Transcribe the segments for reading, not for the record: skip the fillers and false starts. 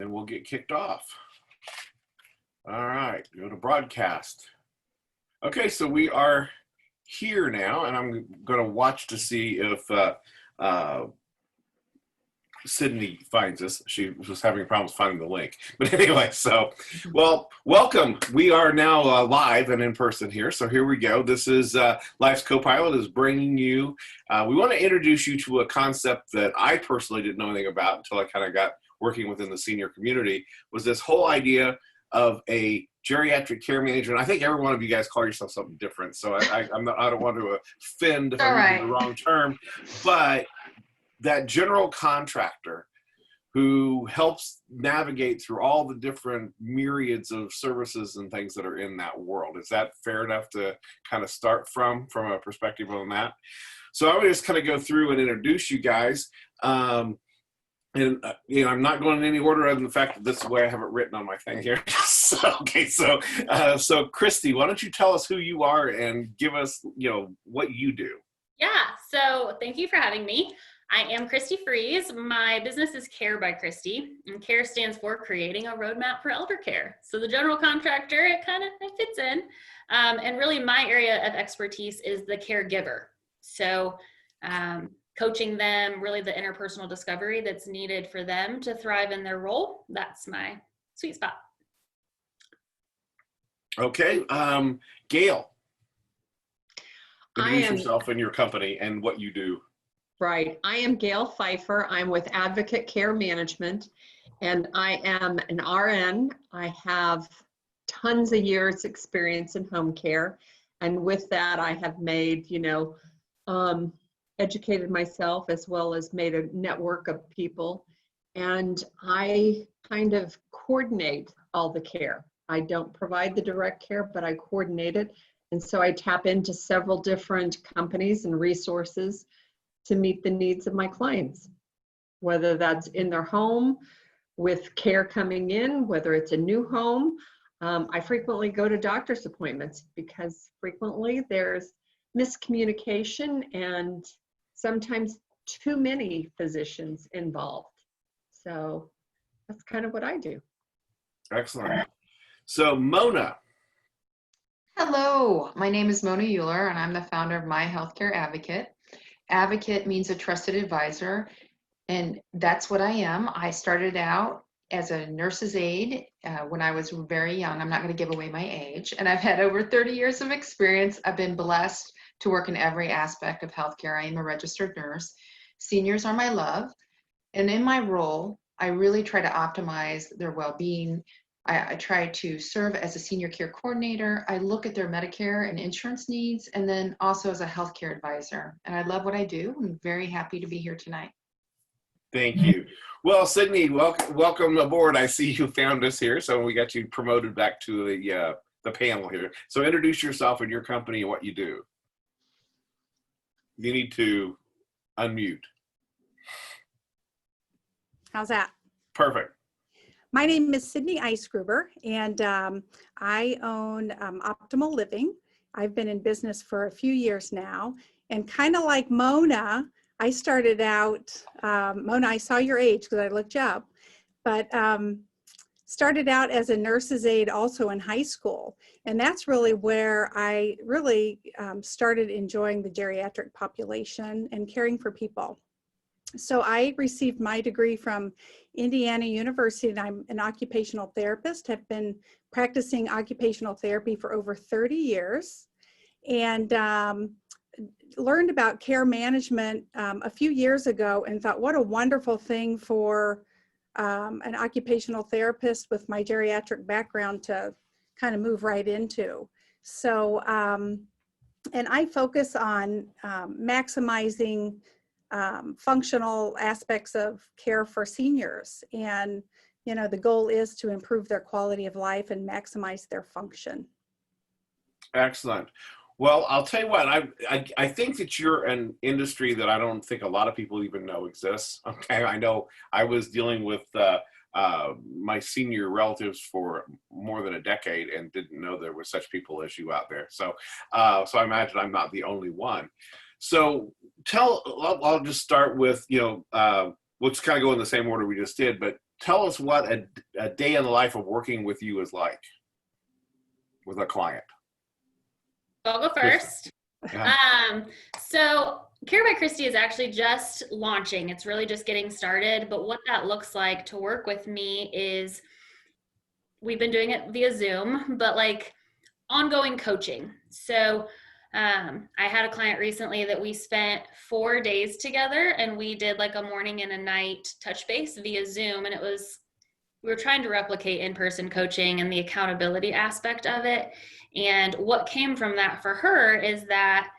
and we'll get kicked off. All right, go to broadcast. Okay, so we are here now, and I'm going to watch to see if Sydney finds us. She was having problems finding the link. But anyway, so, well, welcome. We are now live and in person here. So here we go. This is Life's Copilot is bringing you, we want to introduce you to a concept that I personally didn't know anything about until I kind of got working within the senior community, was this whole idea of a geriatric care manager. And I think every one of you guys call yourself something different. So I don't want to offend if I'm using the wrong term, but that general contractor who helps navigate through all the different myriads of services and things that are in that world. Is that fair enough to kind of start from a perspective on that? So I would just kind of go through and introduce you guys. And I'm not going in any order other than the fact that this is the way I have it written on my thing here. So Christy, why don't you tell us who you are and give us, what you do? Yeah, so thank you for having me. I am Christy Fries. My business is Care by Christy, and CARE stands for Creating a Roadmap for Elder Care. So the general contractor, it fits in. And really my area of expertise is the caregiver. So coaching them, really the interpersonal discovery that's needed for them to thrive in their role. That's my sweet spot. Okay, Gail, introduce yourself and your company and what you do. Right. I am Gail Pfeiffer. I'm with Advocate Care Management, and I am an RN. I have tons of years experience in home care. And with that, I have made, educated myself as well as made a network of people. And I kind of coordinate all the care. I don't provide the direct care, but I coordinate it. And so I tap into several different companies and resources to meet the needs of my clients, whether that's in their home with care coming in, whether it's a new home. I frequently go to doctor's appointments because frequently there's miscommunication and sometimes too many physicians involved. So that's kind of what I do. Excellent. So Mona. Hello, my name is Mona Euler, and I'm the founder of My Healthcare Advocate. Advocate means a trusted advisor, and that's what I am. I started out as a nurse's aide when I was very young. I'm not going to give away my age, and I've had over 30 years of experience. I've been blessed to work in every aspect of healthcare. I am a registered nurse. Seniors are my love, and in my role, I really try to optimize their well-being. I try to serve as a senior care coordinator. I look at their Medicare and insurance needs, and then also as a healthcare advisor. And I love what I do. I'm very happy to be here tonight. Thank you. Well, Sydney, welcome aboard. I see you found us here, so we got you promoted back to the panel here. So introduce yourself and your company and what you do. You need to unmute. How's that? Perfect. My name is Sydney Eisgruber, and I own Optimal Living. I've been in business for a few years now, and kind of like Mona, I started out, Mona, I saw your age because I looked you up, but started out as a nurse's aide also in high school. And that's really where I really started enjoying the geriatric population and caring for people. So I received my degree from Indiana University, and I'm an occupational therapist. Have been practicing occupational therapy for over 30 years, and learned about care management a few years ago and thought, what a wonderful thing for an occupational therapist with my geriatric background to kind of move right into. So, and I focus on maximizing functional aspects of care for seniors. And, the goal is to improve their quality of life and maximize their function. Excellent. Well, I'll tell you what, I think that you're an industry that I don't think a lot of people even know exists. Okay, I know I was dealing with my senior relatives for more than a decade and didn't know there were such people as you out there. So I imagine I'm not the only one. So I'll just start with, we'll just kind of go in the same order we just did, but tell us what a day in the life of working with you is like with a client. I'll go first. Yeah. So Care by Christy is actually just launching. It's really just getting started. But what that looks like to work with me is we've been doing it via Zoom, but like ongoing coaching. So I had a client recently that we spent 4 days together, and we did like a morning and a night touch base via Zoom. And we were trying to replicate in-person coaching and the accountability aspect of it. And what came from that for her is that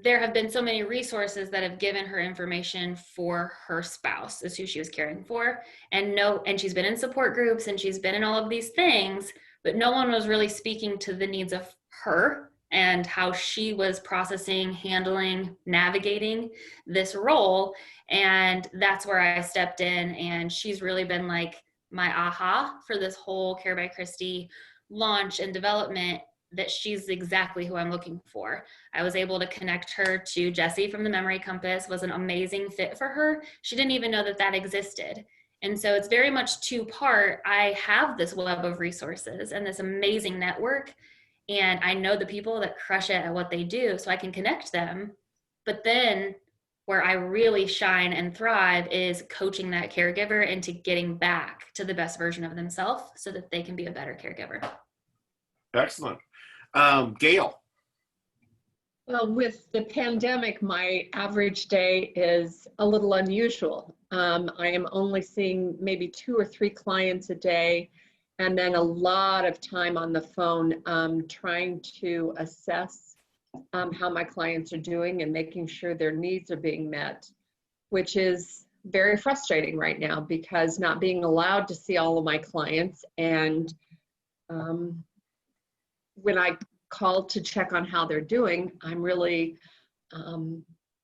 there have been so many resources that have given her information for her spouse, is who she was caring for. And she's been in support groups and she's been in all of these things, but no one was really speaking to the needs of her and how she was processing, handling, navigating this role. And that's where I stepped in, and she's really been like my aha for this whole Care by Christy launch and development, that she's exactly who I'm looking for. I was able to connect her to Jessie from the Memory Compass, was an amazing fit for her. She didn't even know that that existed. And so it's very much two-part. I have this web of resources and this amazing network, and I know the people that crush it at what they do, so I can connect them. But then where I really shine and thrive is coaching that caregiver into getting back to the best version of themselves so that they can be a better caregiver. Excellent. Gail. Well, with the pandemic, my average day is a little unusual. I am only seeing maybe 2 or 3 clients a day, and then a lot of time on the phone trying to assess how my clients are doing and making sure their needs are being met, which is very frustrating right now because not being allowed to see all of my clients. And when I call to check on how they're doing, I'm really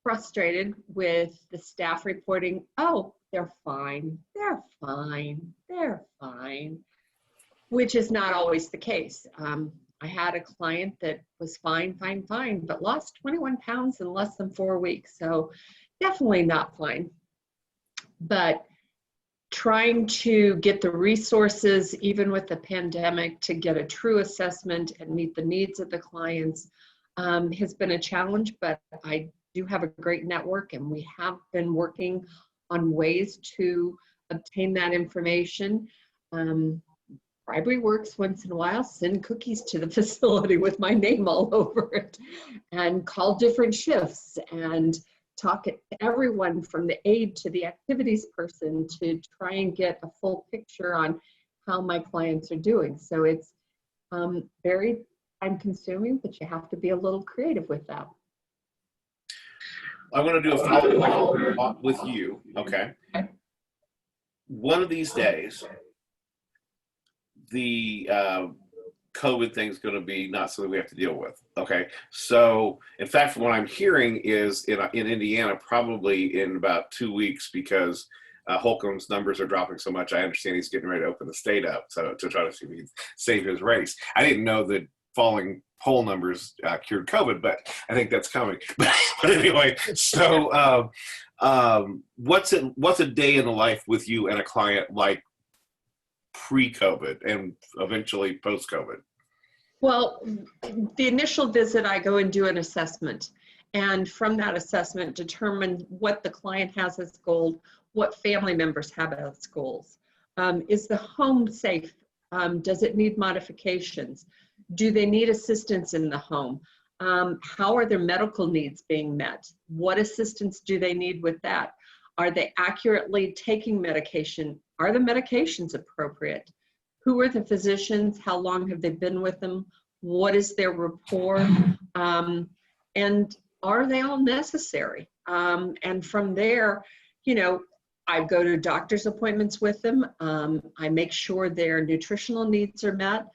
frustrated with the staff reporting, oh, they're fine, they're fine, they're fine, which is not always the case. I had a client that was fine, but lost 21 pounds in less than 4 weeks. So definitely not fine. But trying to get the resources, even with the pandemic, to get a true assessment and meet the needs of the clients has been a challenge, but I do have a great network, and we have been working on ways to obtain that information. Bribery works once in a while, send cookies to the facility with my name all over it, and call different shifts and talk to everyone from the aide to the activities person to try and get a full picture on how my clients are doing. So it's very time consuming, but you have to be a little creative with that. I want to do a follow-up with you, okay? One of these days, the COVID thing is going to be not something we have to deal with, okay? So, in fact, from what I'm hearing is in Indiana, probably in about 2 weeks, because Holcomb's numbers are dropping so much, I understand he's getting ready to open the state up to try to see if he can save his race. I didn't know that falling poll numbers cured COVID, but I think that's coming. But anyway, so what's a day in the life with you and a client like pre-COVID and eventually post-COVID? Well, the initial visit, I go and do an assessment. And from that assessment, determine what the client has as goals, what family members have as goals. Is the home safe? Does it need modifications? Do they need assistance in the home? How are their medical needs being met? What assistance do they need with that? Are they accurately taking medication? Are the medications appropriate? Who are the physicians? How long have they been with them? What is their rapport? And are they all necessary? And from there, you know, I go to doctor's appointments with them. I make sure their nutritional needs are met.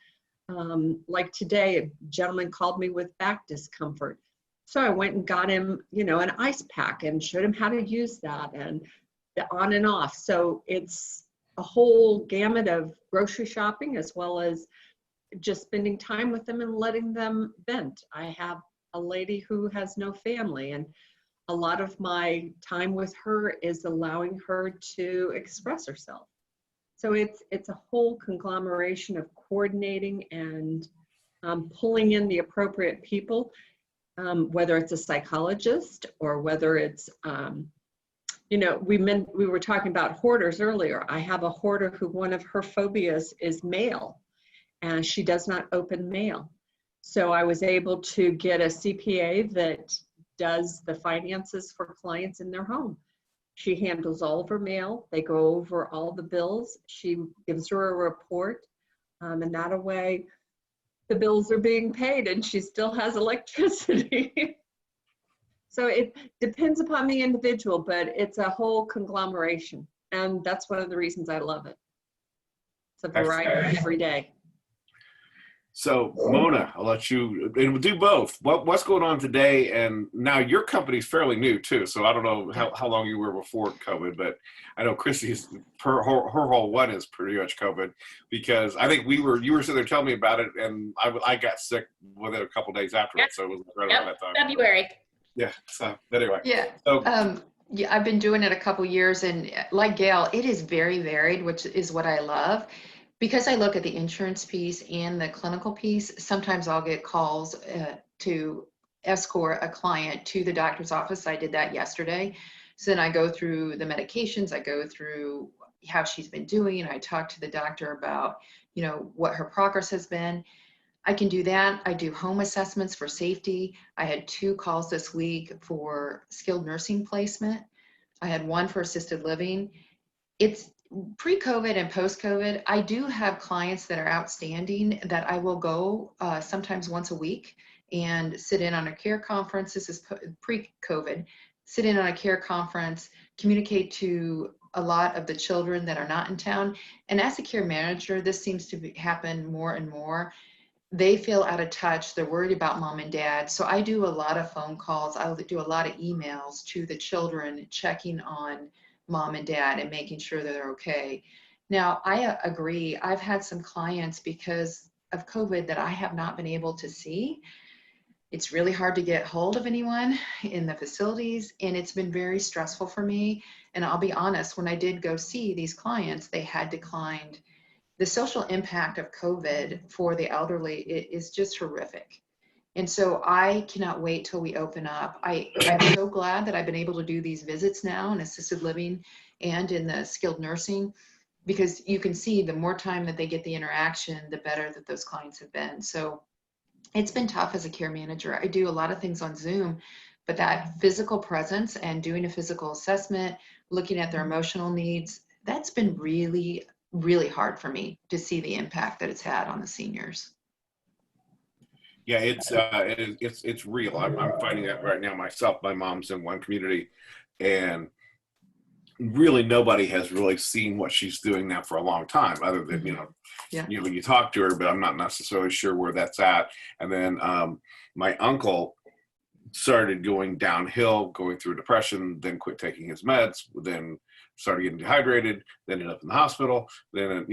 Like today, a gentleman called me with back discomfort. So I went and got him, you know, an ice pack and showed him how to use that, and the on and off. So it's a whole gamut of grocery shopping as well as just spending time with them and letting them vent. I have a lady who has no family, and a lot of my time with her is allowing her to express herself. So it's a whole conglomeration of coordinating and pulling in the appropriate people, whether it's a psychologist or whether it's, you know, we were talking about hoarders earlier. I have a hoarder who one of her phobias is mail, and she does not open mail. So I was able to get a CPA that does the finances for clients in their home. She handles all of her mail. They go over all the bills. She gives her a report, and that way the bills are being paid and she still has electricity. So it depends upon the individual, but it's a whole conglomeration. And that's one of the reasons I love it. It's a variety every day. So Mona, I'll let you, and we'll do both. What's going on today? And now your company's fairly new too, so I don't know how long you were before COVID, but I know Christy's her whole one is pretty much COVID, because I think you were sitting there telling me about it, and I got sick within a couple days after it, so it was right around that time. February. Yeah. So anyway. Yeah. So, Yeah, I've been doing it a couple years, and like Gail, it is very varied, which is what I love. Because I look at the insurance piece and the clinical piece, sometimes I'll get calls to escort a client to the doctor's office. I did that yesterday. So then I go through the medications, I go through how she's been doing, and I talk to the doctor about, you know, what her progress has been. I can do that. I do home assessments for safety. I had 2 calls this week for skilled nursing placement. I had 1 for assisted living. It's pre-COVID and post-COVID. I do have clients that are outstanding that I will go sometimes once a week and sit in on a care conference. This is pre-COVID. Sit in on a care conference, communicate to a lot of the children that are not in town. And as a care manager, this seems to happen more and more. They feel out of touch. They're worried about mom and dad. So I do a lot of phone calls. I'll do a lot of emails to the children, checking on mom and dad and making sure that they're okay. Now, I agree. I've had some clients because of COVID that I have not been able to see. It's really hard to get hold of anyone in the facilities, and it's been very stressful for me. And I'll be honest, when I did go see these clients, they had declined. The social impact of COVID for the elderly is just horrific. And so I cannot wait till we open up. I'm so glad that I've been able to do these visits now in assisted living and in the skilled nursing, because you can see the more time that they get the interaction, the better that those clients have been. So it's been tough as a care manager. I do a lot of things on Zoom, but that physical presence and doing a physical assessment, looking at their emotional needs, that's been really, really hard for me to see the impact that it's had on the seniors. yeah, it's real. I'm finding that right now myself. My mom's in one community, and really nobody has really seen what she's doing now for a long time, other than, you talk to her, but I'm not necessarily sure where that's at. And then my uncle started going downhill, going through depression, then quit taking his meds, then started getting dehydrated, then ended up in the hospital, then,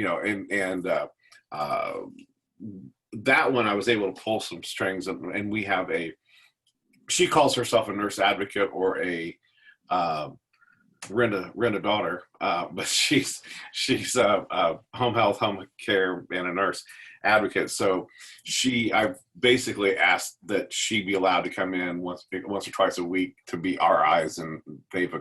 that one I was able to pull some strings, and we have she calls herself a nurse advocate or a rent a daughter, but she's a home health, home care, and a nurse advocate. So I've basically asked that she be allowed to come in once or twice a week to be our eyes, and they've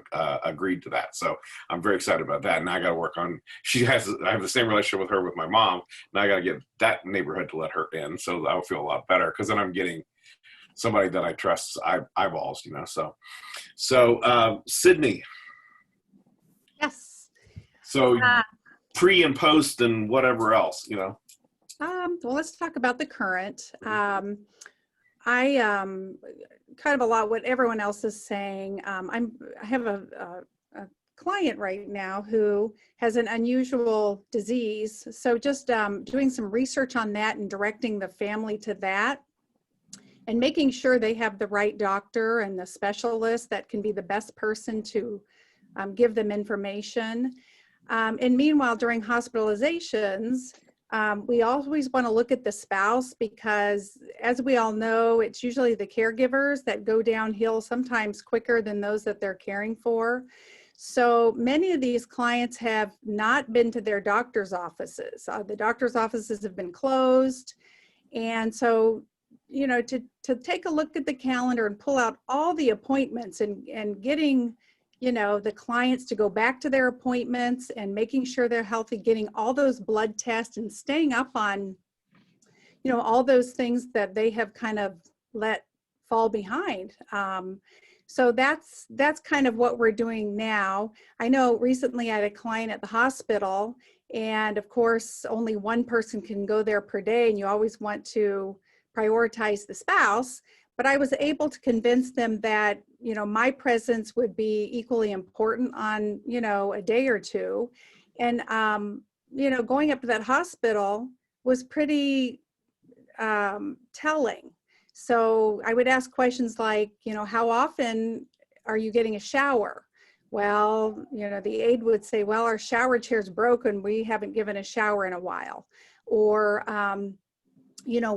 agreed to that. So I'm very excited about that. And I got to work on. I have the same relationship with her with my mom. Now I got to get that neighborhood to let her in, so I'll feel a lot better, because then I'm getting somebody that I trust eyeballs, So Sydney. Yes. So pre and post and whatever else, Well, let's talk about the current. I kind of a lot what everyone else is saying. I have a client right now who has an unusual disease. So just doing some research on that and directing the family to that, and making sure they have the right doctor and the specialist that can be the best person to give them information. And meanwhile, during hospitalizations, we always want to look at the spouse, because as we all know, it's usually the caregivers that go downhill sometimes quicker than those that they're caring for. So many of these clients have not been to their doctor's offices. The doctor's offices have been closed. And so, you know, to take a look at the calendar and pull out all the appointments and getting, you know, the clients to go back to their appointments and making sure they're healthy, getting all those blood tests and staying up on, you know, all those things that they have kind of let fall behind. So that's kind of what we're doing now. I know recently I had a client at the hospital, and of course only one person can go there per day, and you always want to prioritize the spouse. But I was able to convince them that, you know, my presence would be equally important on, you know, a day or two. And, you know, going up to that hospital was pretty telling. So I would ask questions like, you know, how often are you getting a shower? Well, you know, the aide would say, well, our shower chair's broken. We haven't given a shower in a while. Or, you know,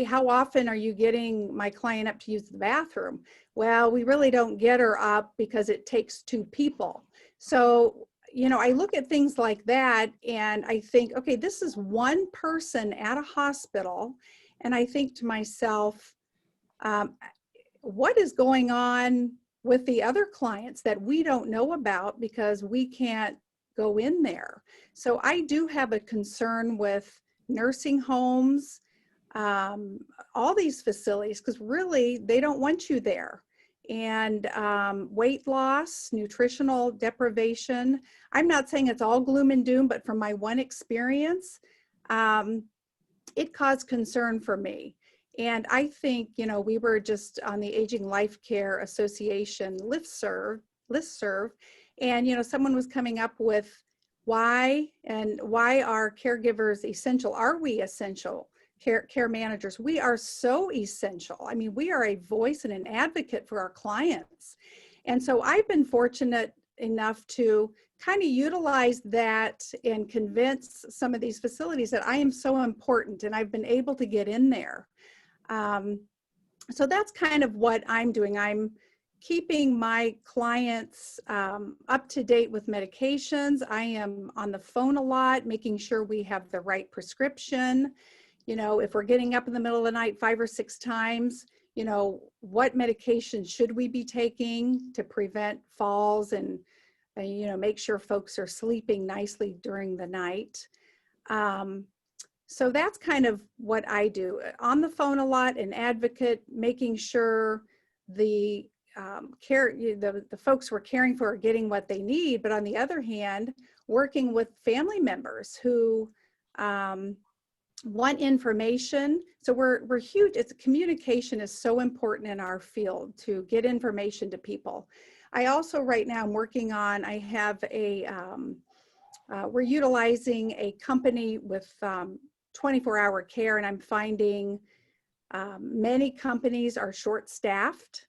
how often are you getting my client up to use the bathroom? Well, we really don't get her up because it takes 2 people. So, you know, I look at things like that and I think, okay, this is one person at a hospital. And I think to myself, what is going on with the other clients that we don't know about because we can't go in there? So I do have a concern with nursing homes, all these facilities, because really they don't want you there. And weight loss, nutritional deprivation. I'm not saying it's all gloom and doom, but from my one experience, it caused concern for me. And I think, you know, we were just on the Aging Life Care Association listserv, and, you know, someone was coming up with why are caregivers essential? Are we essential? Care managers, we are so essential. I mean, we are a voice and an advocate for our clients. And so I've been fortunate enough to kind of utilize that and convince some of these facilities that I am so important, and I've been able to get in there. So that's kind of what I'm doing. I'm keeping my clients up to date with medications. I am on the phone a lot, making sure we have the right prescription. You know, if we're getting up in the middle of the night 5 or 6 times, you know, what medication should we be taking to prevent falls and you know, make sure folks are sleeping nicely during the night. So that's kind of what I do. On the phone a lot, an advocate, making sure the the folks we're caring for are getting what they need. But on the other hand, working with family members who want information. So we're huge. Communication is so important in our field to get information to people. I also right now I'm working on, I have we're utilizing a company with 24-hour care, and I'm finding many companies are short-staffed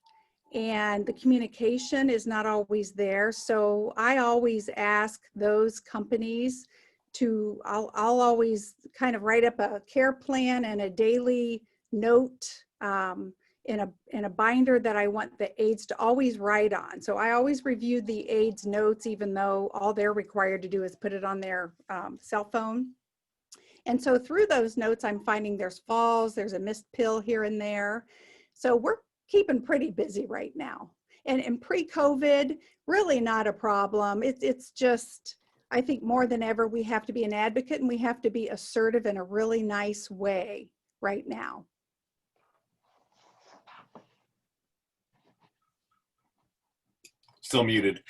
and the communication is not always there. So I always ask those companies to, I'll always kind of write up a care plan and a daily note in a binder that I want the aides to always write on. So I always review the aides' notes, even though all they're required to do is put it on their cell phone. And so through those notes, I'm finding there's falls, there's a missed pill here and there. So we're keeping pretty busy right now. And pre-COVID, really not a problem. It's just, I think more than ever, we have to be an advocate and we have to be assertive in a really nice way right now. Still muted.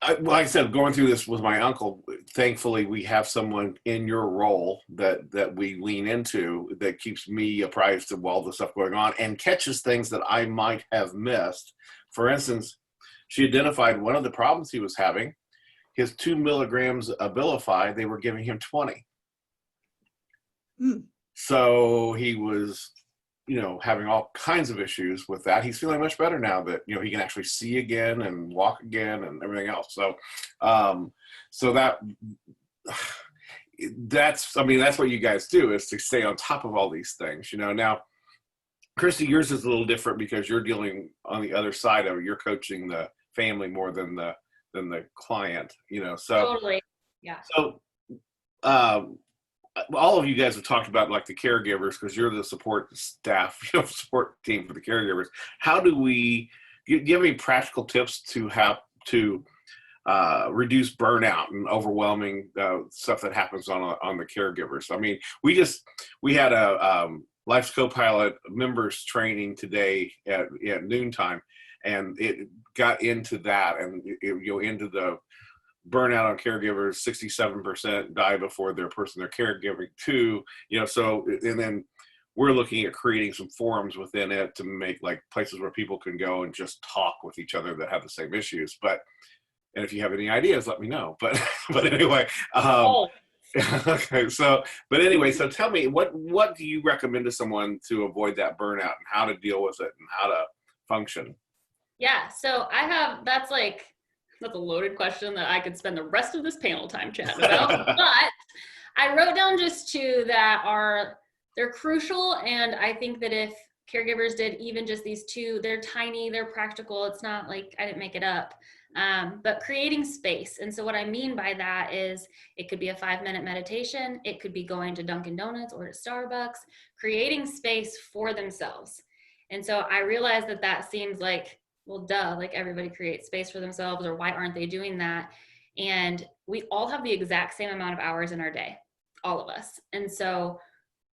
Like I said, going through this with my uncle, thankfully we have someone in your role that we lean into that keeps me apprised of all the stuff going on and catches things that I might have missed. For instance, she identified one of the problems he was having, his 2 milligrams of Abilify, they were giving him 20. So he was, you know, having all kinds of issues with that. He's feeling much better now that, you know, he can actually see again and walk again and everything else. So, so that's, I mean, that's what you guys do, is to stay on top of all these things, you know. Now, Christy, yours is a little different because you're dealing on the other side of it. You're coaching the family more than the client, you know. So Totally. Yeah. so um, all of you guys have talked about like the caregivers because you're the support staff, you know, support team for the caregivers. How do we? Do you have any practical tips to have to reduce burnout and overwhelming stuff that happens on the caregivers? I mean, we had a Life's Copilot members training today at noontime, and it got into that, and it go into the burnout on caregivers. 67% die before their person they're caregiving to, you know. So, and then we're looking at creating some forums within it to make like places where people can go and just talk with each other that have the same issues. But, and if you have any ideas, let me know. But anyway, okay. So, but anyway, so tell me, what do you recommend to someone to avoid that burnout and how to deal with it and how to function? Yeah. So that's a loaded question that I could spend the rest of this panel time chatting about. But I wrote down just two that they're crucial. And I think that if caregivers did even just these two, they're tiny, they're practical. It's not like I didn't make it up. But creating space. And so what I mean by that is it could be a 5-minute meditation. It could be going to Dunkin' Donuts or to Starbucks, creating space for themselves. And so I realized that seems like, well, duh, like everybody creates space for themselves, or why aren't they doing that? And we all have the exact same amount of hours in our day, all of us. And so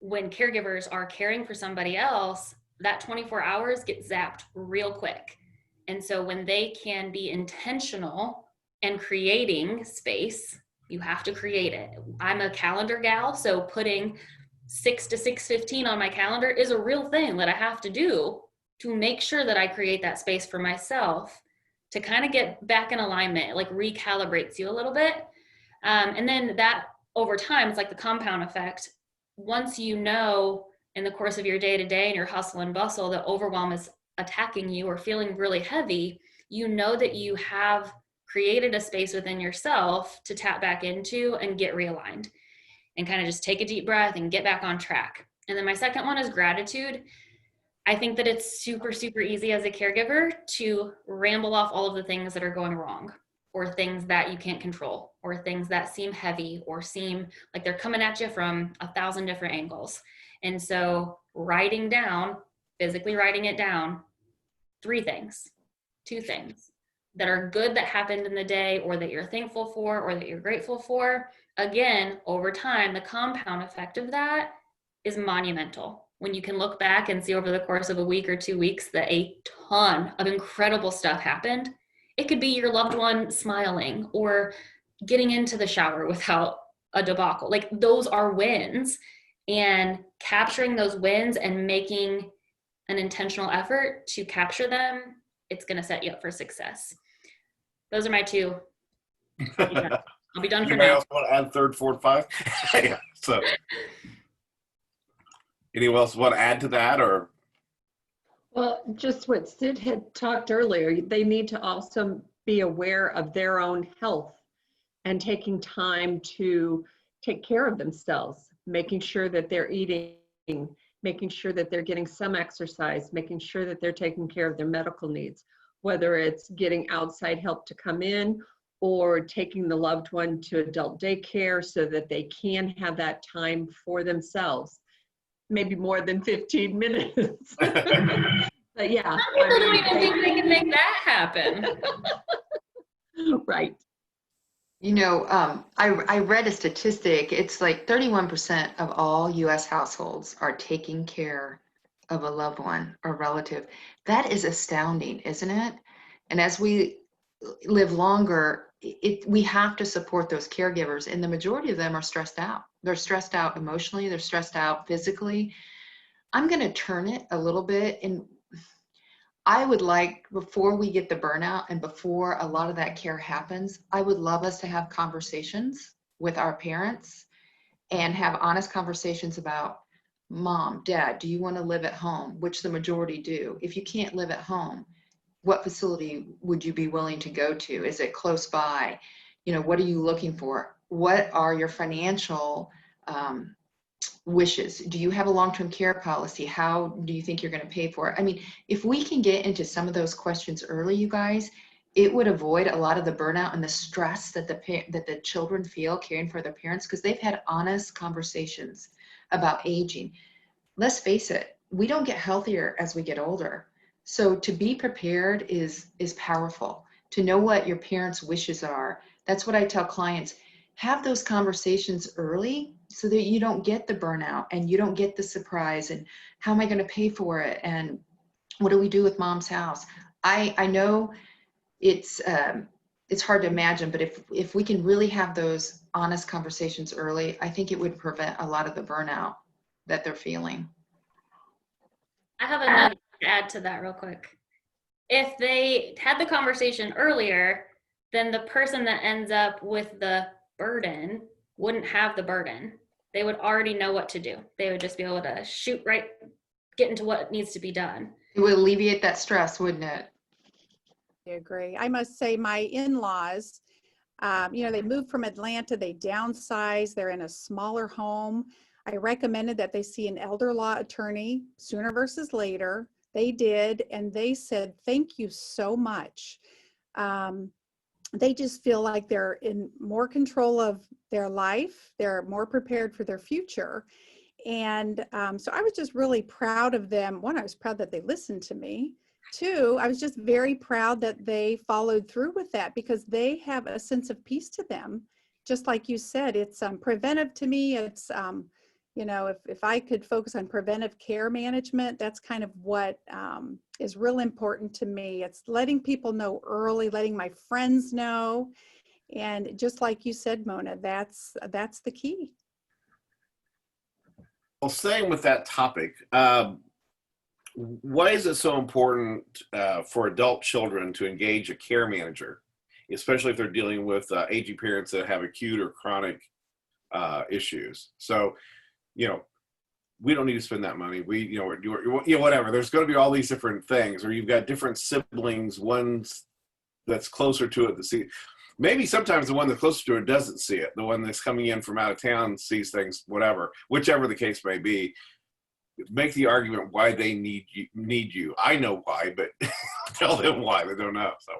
when caregivers are caring for somebody else, that 24 hours gets zapped real quick. And so when they can be intentional and creating space, you have to create it. I'm a calendar gal, so putting 6 to 6:15 on my calendar is a real thing that I have to do to make sure that I create that space for myself to kind of get back in alignment. It like recalibrates you a little bit. And then that over time, it's like the compound effect. Once you know in the course of your day-to-day and your hustle and bustle that overwhelm is attacking you or feeling really heavy, you know that you have created a space within yourself to tap back into and get realigned and kind of just take a deep breath and get back on track. And then my second one is gratitude. I think that it's super, super easy as a caregiver to ramble off all of the things that are going wrong, or things that you can't control, or things that seem heavy or seem like they're coming at you from 1,000 different angles. And so physically writing it down, 2 things that are good that happened in the day, or that you're thankful for, or that you're grateful for. Again, over time, the compound effect of that is monumental. When you can look back and see over the course of a week or 2 weeks that a ton of incredible stuff happened. It could be your loved one smiling or getting into the shower without a debacle. Like, those are wins, and capturing those wins and making an intentional effort to capture them, it's going to set you up for success. Those are my 2. I'll be done for Anybody now. else want to add third, fourth, 5? Yeah, so anyone else want to add to that, or? Well, just what Sid had talked earlier, they need to also be aware of their own health and taking time to take care of themselves, making sure that they're eating, making sure that they're getting some exercise, making sure that they're taking care of their medical needs, whether it's getting outside help to come in or taking the loved one to adult daycare so that they can have that time for themselves. Maybe more than 15 minutes. But yeah. Some people don't even think they can make that happen. Right. You know, I read a statistic. It's like 31% of all US households are taking care of a loved one or relative. That is astounding, isn't it? And as we live longer, we have to support those caregivers, and the majority of them are stressed out. They're stressed out emotionally, they're stressed out physically. I'm going to turn it a little bit, and I would like, before we get the burnout and before a lot of that care happens, I would love us to have conversations with our parents and have honest conversations about, Mom, Dad, do you want to live at home? Which the majority do. If you can't live at home, what facility would you be willing to go to? Is it close by? You know, what are you looking for? What are your financial wishes. Do you have a long-term care policy? How do you think you're going to pay for it? I mean, if we can get into some of those questions early, you guys, it would avoid a lot of the burnout and the stress that the children feel caring for their parents, because they've had honest conversations about aging. Let's face it, we don't get healthier as we get older. So to be prepared is powerful. To know what your parents' wishes are. That's what I tell clients. Have those conversations early so that you don't get the burnout and you don't get the surprise and how am I going to pay for it and what do we do with mom's house? I know it's hard to imagine, but if we can really have those honest conversations early, I think it would prevent a lot of the burnout that they're feeling. I have another to add to that real quick. If they had the conversation earlier, then the person that ends up with the burden wouldn't have the burden. They would already know what to do. They would just be able to get into what needs to be done. It would alleviate that stress, wouldn't it? I agree. I must say my in-laws, they moved from Atlanta, they downsized, they're in a smaller home. I recommended that they see an elder law attorney sooner versus later. They did, and they said, thank you so much. They just feel like they're in more control of their life. They're more prepared for their future. And so I was just really proud of them. One, I was proud that they listened to me. Two, I was just very proud that they followed through with that because they have a sense of peace to them. Just like you said, it's preventive to me. It's, if I could focus on preventive care management, that's kind of what is real important to me. It's letting people know early, letting my friends know. And just like you said, Mona, that's the key. Well, staying with that topic, why is it so important for adult children to engage a care manager, especially if they're dealing with aging parents that have acute or chronic issues? So, we don't need to spend that money. Whatever. There's going to be all these different things, or you've got different siblings, one's that's closer to it to see. Maybe sometimes the one that's closer to it doesn't see it. The one that's coming in from out of town sees things, whichever the case may be. Make the argument why they need you. I know why, but tell them why. They don't know. So,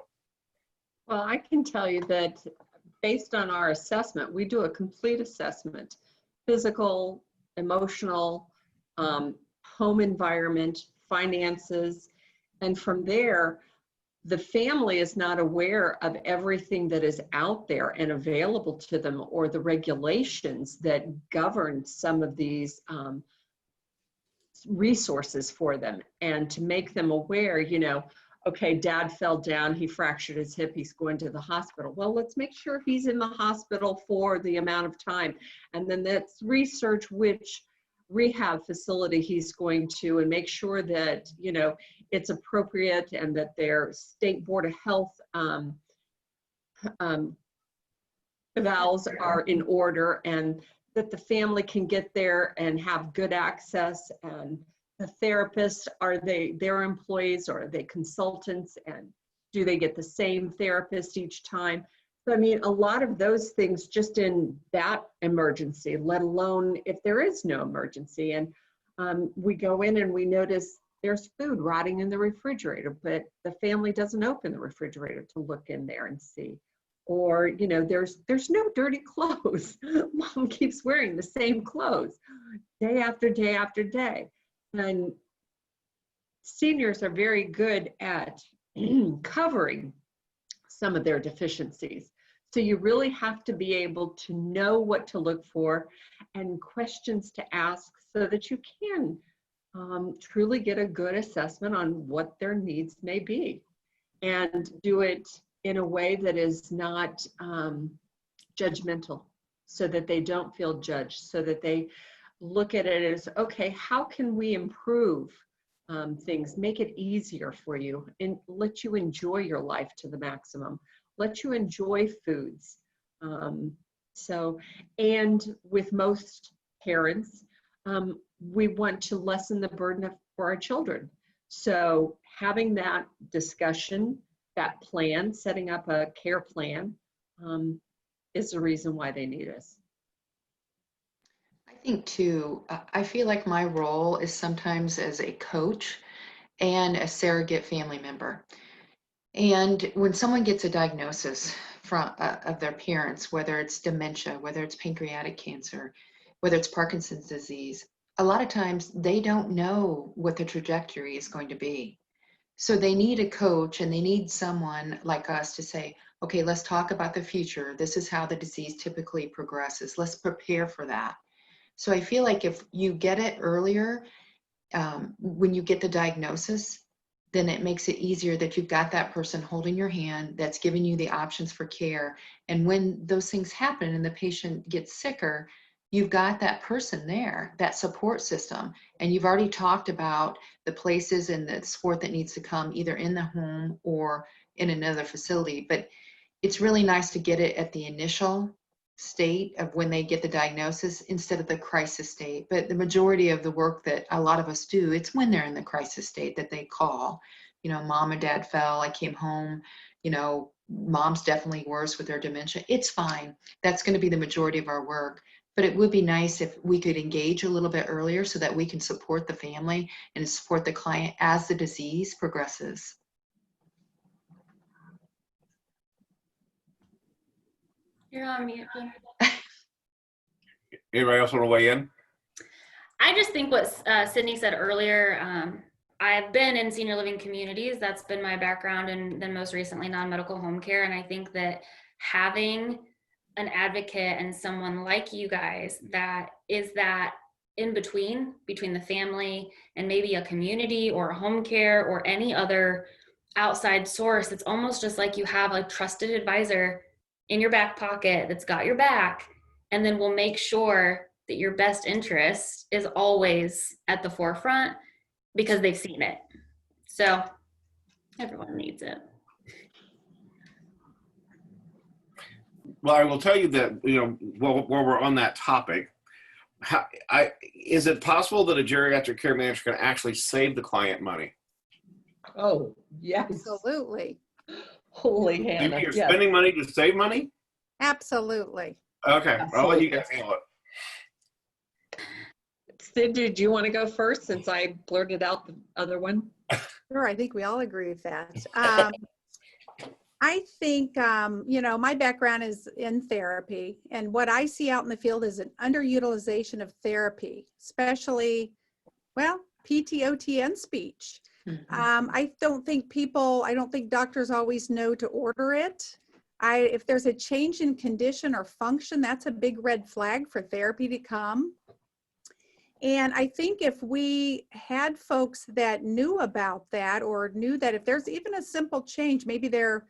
well, I can tell you that based on our assessment, we do a complete assessment: physical, emotional, home environment, finances, and from there, the family is not aware of everything that is out there and available to them, or the regulations that govern some of these resources for them, and to make them aware, okay, dad fell down, he fractured his hip, he's going to the hospital. Well, let's make sure he's in the hospital for the amount of time. And then let's research which rehab facility he's going to and make sure that, it's appropriate and that their state board of health evals are in order, and that the family can get there and have good access. And the therapists, are they their employees or are they consultants, and do they get the same therapist each time? So, I mean, a lot of those things just in that emergency, let alone if there is no emergency. And we go in and we notice there's food rotting in the refrigerator, but the family doesn't open the refrigerator to look in there and see. Or, there's no dirty clothes. Mom keeps wearing the same clothes day after day after day. And seniors are very good at covering some of their deficiencies. So you really have to be able to know what to look for and questions to ask so that you can truly get a good assessment on what their needs may be, and do it in a way that is not judgmental, so that they don't feel judged, so that they look at it as, okay, how can we improve things, make it easier for you, and let you enjoy your life to the maximum, let you enjoy foods. And with most parents, we want to lessen the burden for our children. So having that discussion, that plan, setting up a care plan, is the reason why they need us. I I think too, I feel like my role is sometimes as a coach and a surrogate family member. And when someone gets a diagnosis from of their parents, whether it's dementia, whether it's pancreatic cancer, whether it's Parkinson's disease, a lot of times they don't know what the trajectory is going to be. So they need a coach and they need someone like us to say, okay, let's talk about the future. This is how the disease typically progresses. Let's prepare for that. So I feel like if you get it earlier, when you get the diagnosis, then it makes it easier that you've got that person holding your hand that's giving you the options for care. And when those things happen and the patient gets sicker, you've got that person there, that support system. And you've already talked about the places and the support that needs to come either in the home or in another facility. But it's really nice to get it at the initial state of when they get the diagnosis instead of the crisis state. But the majority of the work that a lot of us do, it's when they're in the crisis state that they call. You know, mom and dad fell, I came home, you know, mom's definitely worse with their dementia. It's fine. That's going to be the majority of our work. But it would be nice if we could engage a little bit earlier so that we can support the family and support the client as the disease progresses. You're on mute, Jim. Anybody else want to weigh in? I just think what Sydney said earlier, I've been in senior living communities. That's been my background, and then most recently non-medical home care. And I think that having an advocate and someone like you guys that is that in between the family and maybe a community or a home care or any other outside source, it's almost just like you have a trusted advisor in your back pocket that's got your back, and then we'll make sure that your best interest is always at the forefront because they've seen it. So everyone needs it. Well, I will tell you that, you know, while we're on that topic, is it possible that a geriatric care manager can actually save the client money? Oh, yes. Absolutely. Holy Do you Hannah. mean you're Yes. spending money to save money? Absolutely. Okay, I'll let you guys handle it. Sid, did you want to go first since I blurted out the other one? Sure, I think we all agree with that. I think, you know, my background is in therapy, and what I see out in the field is an underutilization of therapy, especially, well, PT, OT, and speech. I don't think doctors always know to order it. If there's a change in condition or function, that's a big red flag for therapy to come. And I think if we had folks that knew about that, or knew that if there's even a simple change, maybe they're,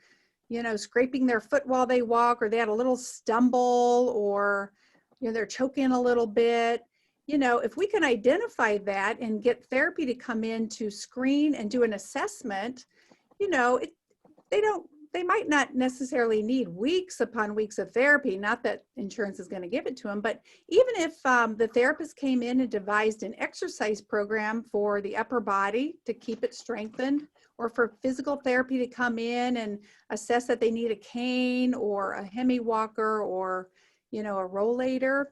you know, scraping their foot while they walk, or they had a little stumble, or, you know, they're choking a little bit, you know, if we can identify that and get therapy to come in to screen and do an assessment, you know, they might not necessarily need weeks upon weeks of therapy, not that insurance is going to give it to them, but even if the therapist came in and devised an exercise program for the upper body to keep it strengthened, or for physical therapy to come in and assess that they need a cane or a hemi walker or, you know, a rollator,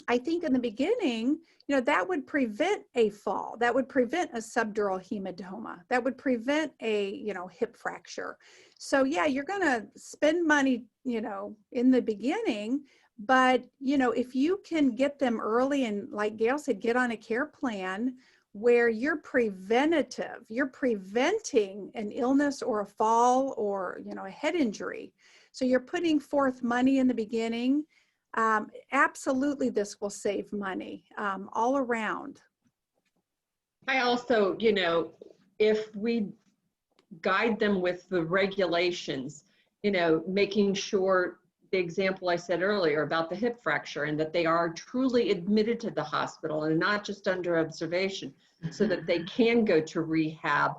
I think in the beginning, you know, that would prevent a fall, that would prevent a subdural hematoma, that would prevent a, you know, hip fracture. So yeah, you're going to spend money, you know, in the beginning, but, you know, if you can get them early and, like Gail said, get on a care plan where you're preventative, you're preventing an illness or a fall or, you know, a head injury. So you're putting forth money in the beginning. Absolutely, this will save money all around. I also, you know, if we guide them with the regulations, you know, making sure the example I said earlier about the hip fracture, and that they are truly admitted to the hospital and not just under observation, so that they can go to rehab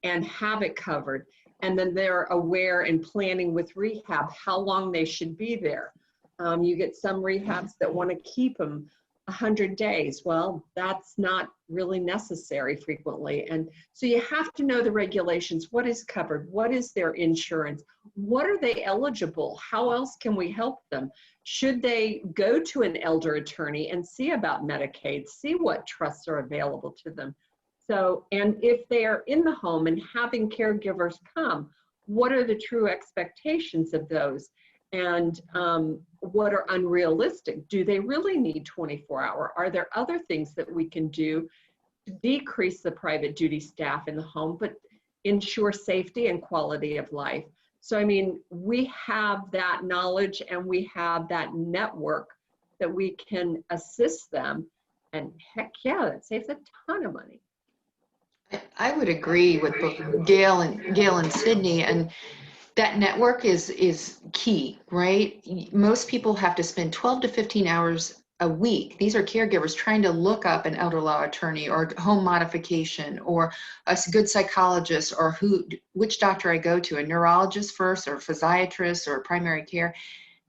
and have it covered. And then they're aware and planning with rehab how long they should be there. You get some rehabs that want to keep them 100 days. Well, that's not really necessary frequently. And so you have to know the regulations. What is covered? What is their insurance? What are they eligible? How else can we help them? Should they go to an elder attorney and see about Medicaid, see what trusts are available to them? So, and if they are in the home and having caregivers come, what are the true expectations of those? And what are unrealistic? Do they really need 24-hour? Are there other things that we can do to decrease the private duty staff in the home, but ensure safety and quality of life? So, I mean, we have that knowledge and we have that network that we can assist them. And heck yeah, that saves a ton of money. I would agree with both Gail and Sydney, and that network is key, right? Most people have to spend 12 to 15 hours a week. These are caregivers trying to look up an elder law attorney or home modification or a good psychologist or which doctor I go to, a neurologist first or a physiatrist or primary care.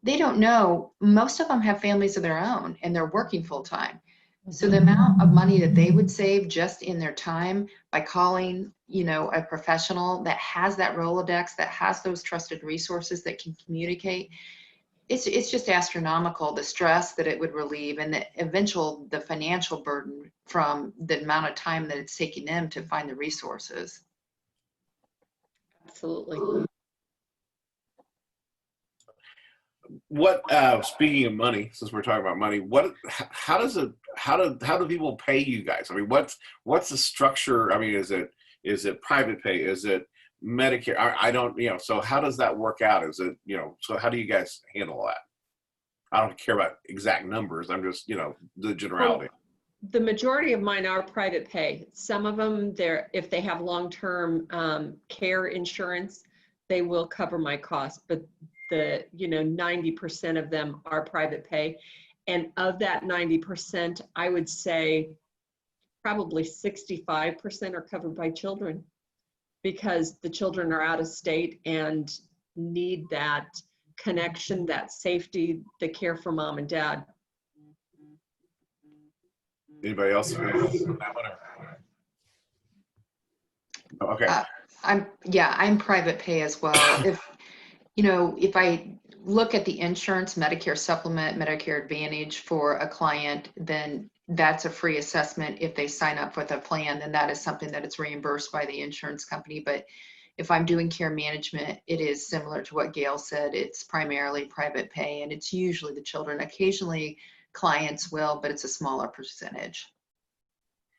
They don't know. Most of them have families of their own and they're working full time. So the amount of money that they would save just in their time by calling, a professional that has that Rolodex, that has those trusted resources that can communicate, it's just astronomical, the stress that it would relieve and the financial burden from the amount of time that it's taking them to find the resources. Absolutely. What speaking of money, since we're talking about money, how do people pay you guys? I mean, what's the structure? I mean, is it private pay? Is it Medicare? I don't, so how does that work out? Is it, so how do you guys handle that? I don't care about exact numbers. I'm just, the generality. Well, the majority of mine are private pay. Some of them, if they have long-term care insurance, they will cover my costs, but 90% of them are private pay. And of that 90%, I would say probably 65% are covered by children, because the children are out of state and need that connection, that safety, the care for mom and dad. Anybody else on that one? Okay. I'm private pay as well. If I look at the insurance, Medicare supplement, Medicare Advantage for a client, then that's a free assessment. If they sign up with a plan, then that is something that is reimbursed by the insurance company. But if I'm doing care management, it is similar to what Gail said. It's primarily private pay, and it's usually the children. Occasionally clients will, but it's a smaller percentage.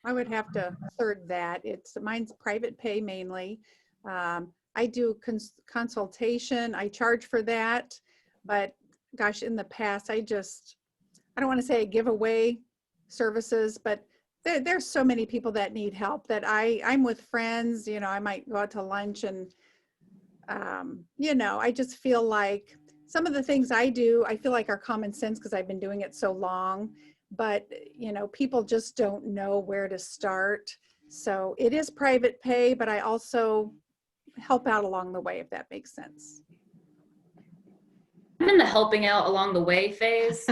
I would have to third that. Mine's private pay mainly. I do consultation. I charge for that, but gosh, in the past, I don't want to say I give away services, but there's so many people that need help that I'm with friends, I might go out to lunch and, I just feel like some of the things I do, I feel like are common sense because I've been doing it so long, but, people just don't know where to start. So it is private pay, but I also help out along the way, if that makes sense. I'm in the helping out along the way phase.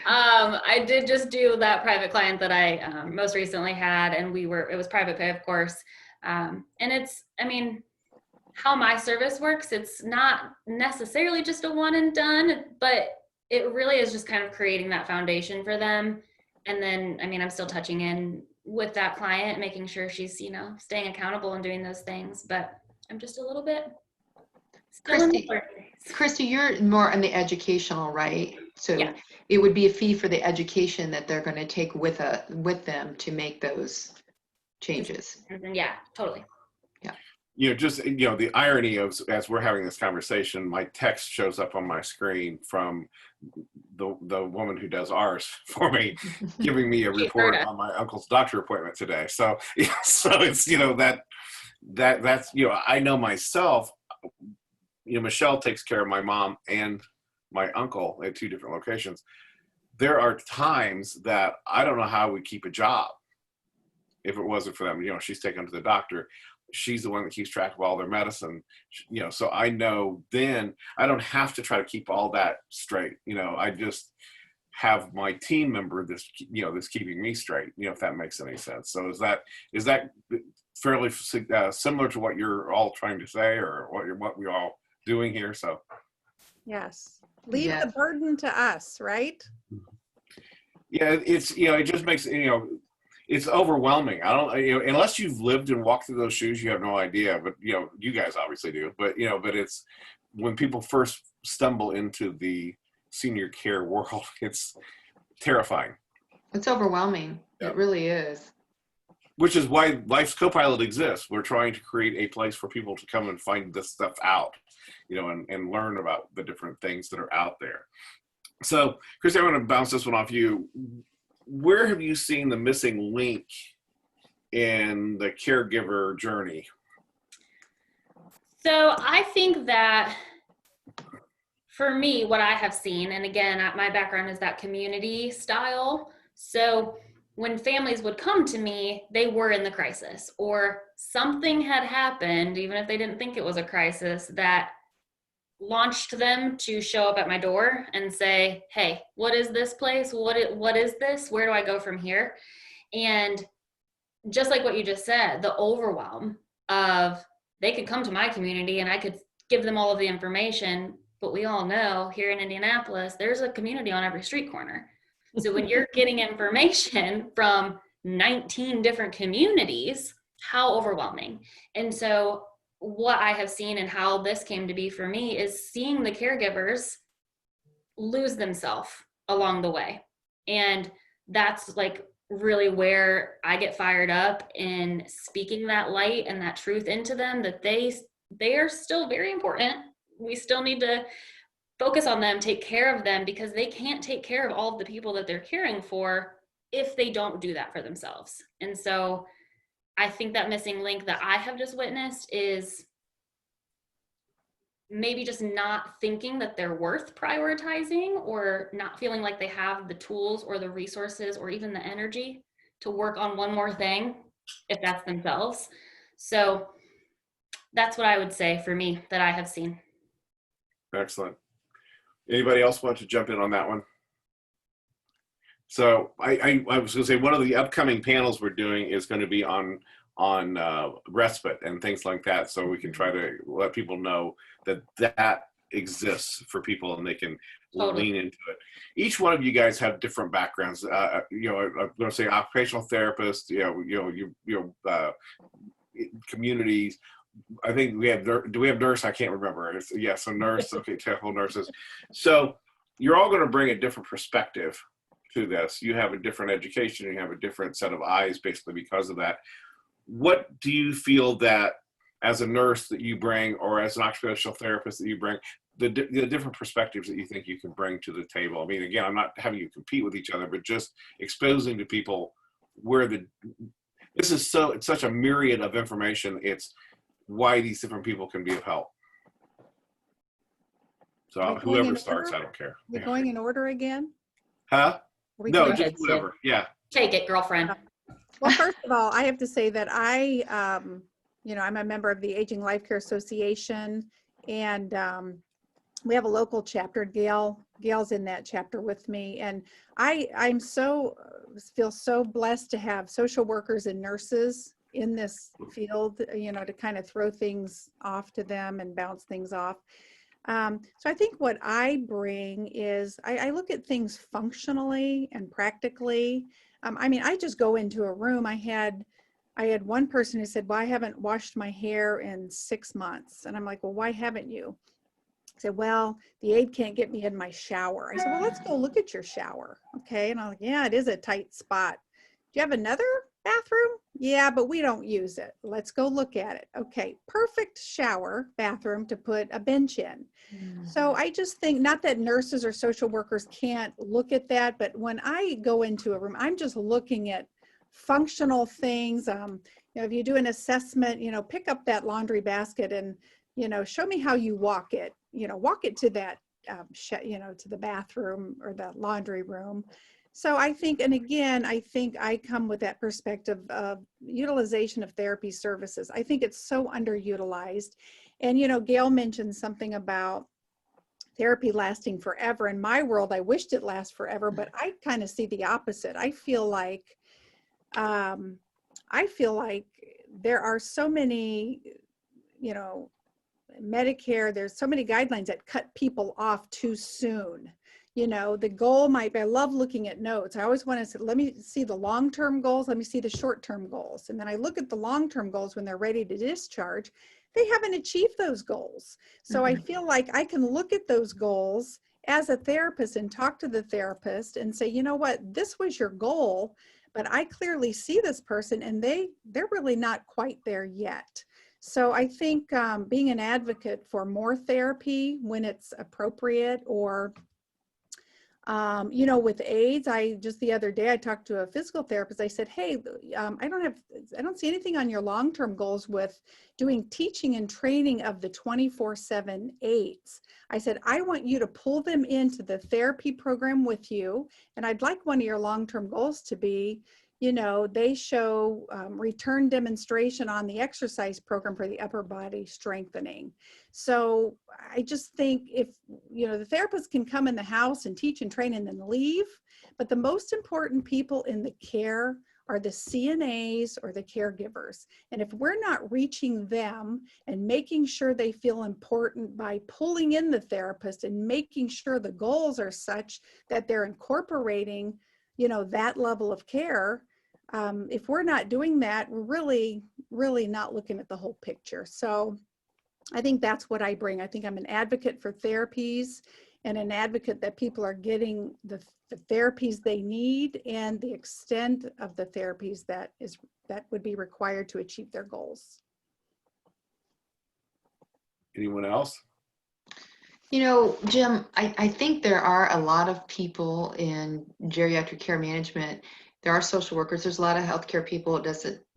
I did just do that private client that I most recently had, and it was private pay, of course. And how my service works, it's not necessarily just a one and done, but it really is just kind of creating that foundation for them. And then, I'm still touching in with that client, making sure she's, staying accountable and doing those things, but I'm just a little bit still Christy, you're more on the educational, right? So yeah. It would be a fee for the education that they're going to take with them to make those changes. Yeah, totally. The irony of, as we're having this conversation, my text shows up on my screen from the woman who does ours for me, giving me a report on my uncle's doctor appointment today. So, so it's, that's, I know myself, Michelle takes care of my mom and my uncle at two different locations. There are times that I don't know how we keep a job if it wasn't for them. She's taken to the doctor. she's the one that keeps track of all their medicine, you know, so I know then I don't have to try to keep all that straight. You know, I just have my team member that's, you know, that's keeping me straight, you know, if that makes any sense. So is that fairly similar to what you're all trying to say, or what we're all doing here? So Yes. Leave Yes. the burden to us, right? yeah, it's, you know, it just makes, you know, it's overwhelming. I don't, you know, unless you've lived and walked through those shoes, you have no idea. But, you know, you guys obviously do. But, you know, but it's when people first stumble into the senior care world, it's terrifying. It's overwhelming. Yeah. It really is. Which is why Life's Copilot exists. We're trying to create a place for people to come and find this stuff out, you know, and learn about the different things that are out there. So, Chris, I want to bounce this one off you. Where have you seen the missing link in the caregiver journey? So I think that for me, what I have seen, and again, my background is that community style. So when families would come to me, they were in the crisis, or something had happened, even if they didn't think it was a crisis, that launched them to show up at my door and say, hey, what is this place? What is this? Where do I go from here? And just like what you just said, the overwhelm of, they could come to my community and I could give them all of the information, but we all know here in Indianapolis, there's a community on every street corner. So when you're getting information from 19 different communities, how overwhelming. And so what I have seen and how this came to be for me is seeing the caregivers lose themselves along the way. And that's like really where I get fired up in speaking that light and that truth into them, that they are still very important. We still need to focus on them, take care of them, because they can't take care of all of the people that they're caring for if they don't do that for themselves. And so I think that missing link that I have just witnessed is maybe just not thinking that they're worth prioritizing, or not feeling like they have the tools or the resources or even the energy to work on one more thing if that's themselves. So that's what I would say for me that I have seen. Excellent. Anybody else want to jump in on that one? So I was going to say, one of the upcoming panels we're doing is going to be on respite and things like that, so we can try to let people know that exists for people and they can lean into it. Each one of you guys have different backgrounds. You know, I'm going to say occupational therapist. Communities. I think we have. Do we have nurse? I can't remember. Yes, a nurse. Okay, technical nurses. So you're all going to bring a different perspective to this. You have a different education. You have a different set of eyes, basically, because of that. What do you feel that, as a nurse, that you bring, or as an occupational therapist that you bring, the different perspectives that you think you can bring to the table? I mean, again, I'm not having you compete with each other, but just exposing to people where this is it's such a myriad of information. It's why these different people can be of help. So whoever starts, I don't care. We're going in order again? Huh? No, going- just whoever. Yeah. Take it, girlfriend. Well, first of all, I have to say that I'm a member of the Aging Life Care Association, and we have a local chapter. Gail's in that chapter with me, and I'm feel so blessed to have social workers and nurses in this field, you know, to kind of throw things off to them and bounce things off. So I think what I bring is I look at things functionally and practically. I mean, I just go into a room. I had one person who said, well, I haven't washed my hair in 6 months. And I'm like, well, why haven't you? I said, well, the aide can't get me in my shower. I said, well, let's go look at your shower. Okay. And I'm like, yeah, it is a tight spot. Do you have another bathroom? Yeah, but we don't use it. Let's go look at it. Okay. Perfect shower bathroom to put a bench in. So I just think, not that nurses or social workers can't look at that, but when I go into a room, I'm just looking at functional things. If you do an assessment, pick up that laundry basket and, show me how you walk it, walk it to that, to the bathroom or the laundry room. So I think, and again, I think I come with that perspective of utilization of therapy services. I think it's so underutilized. And, you know, Gail mentioned something about therapy lasting forever. In my world, I wished it lasts forever, but I kind of see the opposite. Um, I feel like there are so many, you know, Medicare, there's so many guidelines that cut people off too soon. You know, the goal might be, I love looking at notes. I always want to say, let me see the long-term goals, let me see the short-term goals. And then I look at the long-term goals when they're ready to discharge, they haven't achieved those goals. So I feel like I can look at those goals as a therapist and talk to the therapist and say, you know what, this was your goal, but I clearly see this person and they're really not quite there yet. So I think being an advocate for more therapy when it's appropriate, or, you know, with AIDS, just the other day, I talked to a physical therapist. I said, hey, I don't see anything on your long-term goals with doing teaching and training of the 24/7 aides. I said, I want you to pull them into the therapy program with you. And I'd like one of your long-term goals to be, you know, they show return demonstration on the exercise program for the upper body strengthening. So I just think if, you know, the therapist can come in the house and teach and train and then leave, but the most important people in the care are the CNAs or the caregivers. And if we're not reaching them and making sure they feel important by pulling in the therapist and making sure the goals are such that they're incorporating, you know, that level of care, if we're not doing that, we're really not looking at the whole picture. So I think that's what I bring. I think I'm an advocate for therapies and an advocate that people are getting the therapies they need and the extent of the therapies that would be required to achieve their goals. Anyone else? You know, Jim, I think there are a lot of people in geriatric care management. There are social workers. There's a lot of healthcare people.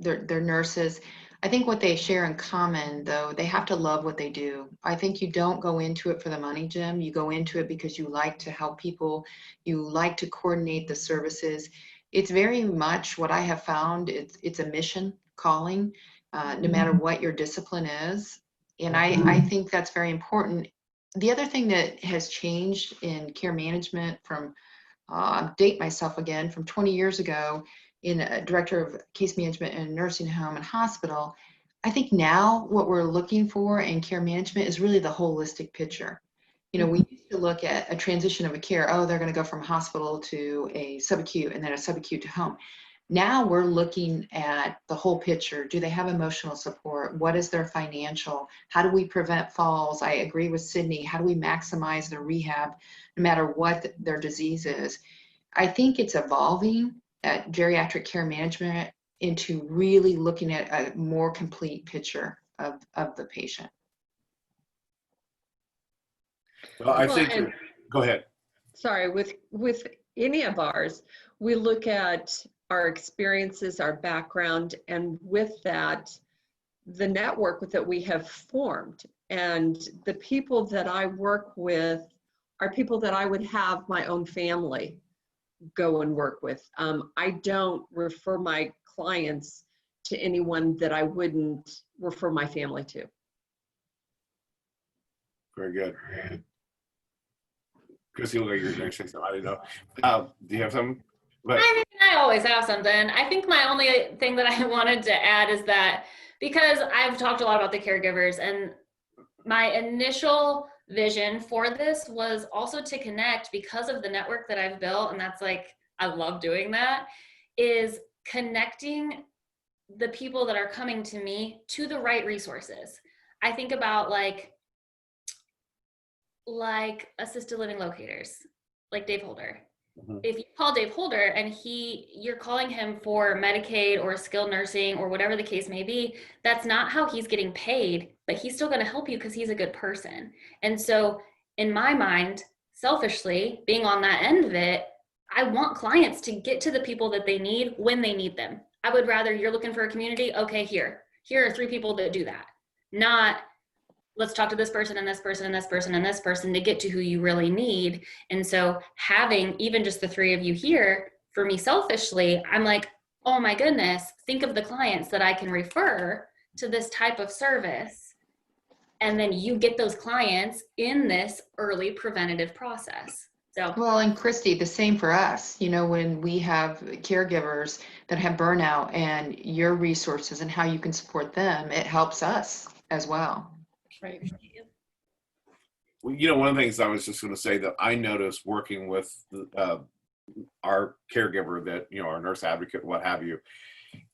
They're nurses. I think what they share in common, though, they have to love what they do. I think you don't go into it for the money, Jim. You go into it because you like to help people. You like to coordinate the services. It's very much what I have found. It's a mission calling, no matter what your discipline is. And I think that's very important. The other thing that has changed in care management from, date myself again, from 20 years ago in a director of case management in a nursing home and hospital, I think now what we're looking for in care management is really the holistic picture. You know, we used to look at a transition of a care, oh, they're going to go from hospital to a subacute and then a subacute to home. Now we're looking at the whole picture. Do they have emotional support? What is their financial? How do we prevent falls? I agree with Sydney. How do we maximize their rehab no matter what their disease is? I think it's evolving at geriatric care management into really looking at a more complete picture of the patient. Well, I Well, think, and- go ahead. Sorry, with any of ours, we look at our experiences, our background, and with that, the network that we have formed. And the people that I work with are people that I would have my own family go and work with. I don't refer my clients to anyone that I wouldn't refer my family to. Very good. Chrissy, look like you're going to say something. I don't know. Do you have something? But I mean, I always have something. I think my only thing that I wanted to add is that because I've talked a lot about the caregivers, and my initial vision for this was also to connect, because of the network that I've built, and that's like, I love doing that, is connecting the people that are coming to me to the right resources. I think about like assisted living locators, like Dave Holder. If you call Dave Holder and you're calling him for Medicaid or skilled nursing or whatever the case may be, that's not how he's getting paid, but he's still going to help you because he's a good person. And so in my mind, selfishly, being on that end of it, I want clients to get to the people that they need when they need them. I would rather, you're looking for a community, okay, here are 3 people that do that. Not, let's talk to this person and this person and this person and this person to get to who you really need. And so having even just the three of you here, for me selfishly, I'm like, oh my goodness, think of the clients that I can refer to this type of service. And then you get those clients in this early preventative process. So, Well, and Christy, the same for us. You know, when we have caregivers that have burnout and your resources and how you can support them, it helps us as well. Right. Well, you know, one of the things I was just going to say that I noticed working with our caregiver, that, you know, our nurse advocate, what have you,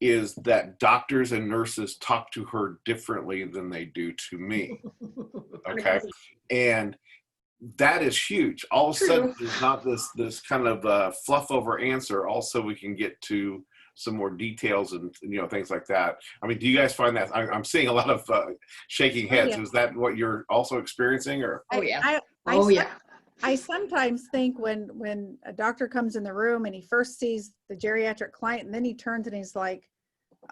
is that doctors and nurses talk to her differently than they do to me. Okay. And that is huge. All of a sudden, there's not this kind of fluff over answer. Also, we can get to some more details and, you know, things like that. I mean, do you guys find that? I'm seeing a lot of shaking heads. yeah. Is that what you're also experiencing, or? Oh, yeah. I sometimes think when a doctor comes in the room and he first sees the geriatric client and then he turns and he's like,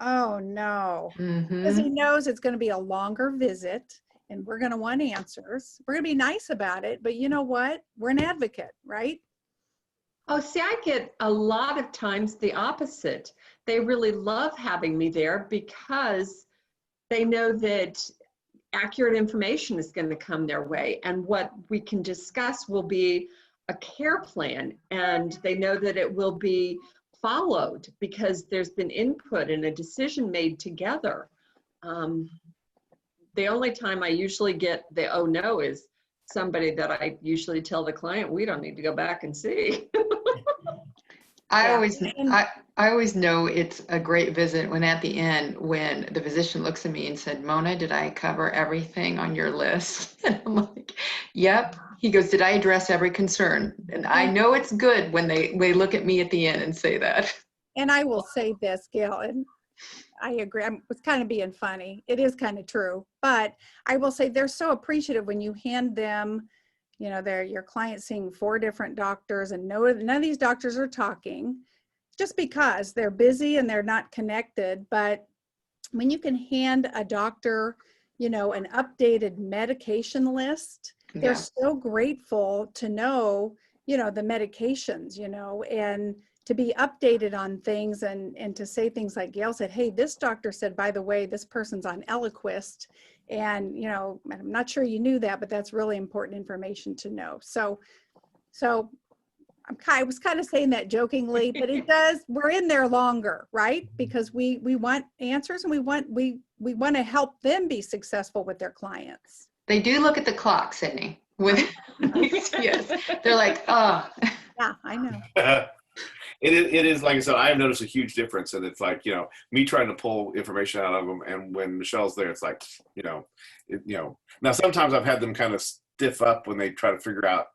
oh no, because he knows it's going to be a longer visit and we're going to want answers. We're going to be nice about it, but you know what? We're an advocate, right? Oh, see, I get a lot of times the opposite. They really love having me there because they know that accurate information is going to come their way, and what we can discuss will be a care plan, and they know that it will be followed because there's been input and a decision made together. The only time I usually get the oh no is somebody that I usually tell the client we don't need to go back and see. I always know it's a great visit when at the end, when the physician looks at me and said, Mona, did I cover everything on your list? And I'm like, yep. He goes, did I address every concern? And I know it's good when they look at me at the end and say that. And I will say this, Gail, and I agree. I was kind of being funny. It is kind of true, but I will say they're so appreciative when you hand them, you know, your client seeing 4 different doctors and none of these doctors are talking just because they're busy and they're not connected. But when you can hand a doctor, you know, an updated medication list, they're so grateful to know, you know, the medications, you know, and to be updated on things and to say things like Gail said, hey, this doctor said, by the way, this person's on Eliquis. And, you know, I'm not sure you knew that, but that's really important information to know. So I was kind of saying that jokingly, but we're in there longer, right? Because we want answers and we want to help them be successful with their clients. They do look at the clock, Sydney. Yes, they're like, oh. Yeah, I know. It is, like I said, I've noticed a huge difference, and it's like, you know, me trying to pull information out of them, and when Michelle's there, it's like, you know, now sometimes I've had them kind of stiff up when they try to figure out,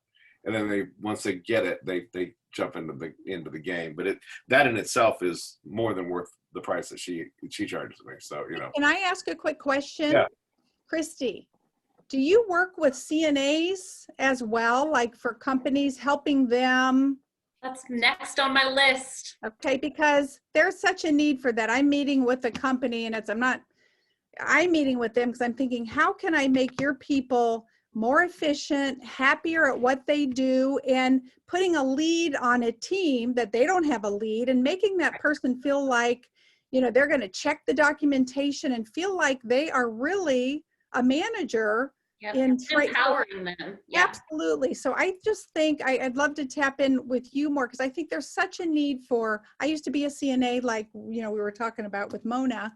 and then once they get it, they jump into the game. But that in itself is more than worth the price that she charges me. So, you know. Can I ask a quick question? Yeah. Christy, do you work with CNAs as well, like for companies, helping them? that's next on my list. Okay, because there's such a need for that. I'm meeting with a company and I'm meeting with them because I'm thinking, how can I make your people more efficient, happier at what they do, and putting a lead on a team that they don't have a lead, and making that person feel like, you know, they're going to check the documentation and feel like they are really a manager. Yep. In empowering them. Yeah. Absolutely. So I just think I'd love to tap in with you more, because I think there's such a need for, I used to be a CNA, like, you know, we were talking about with Mona,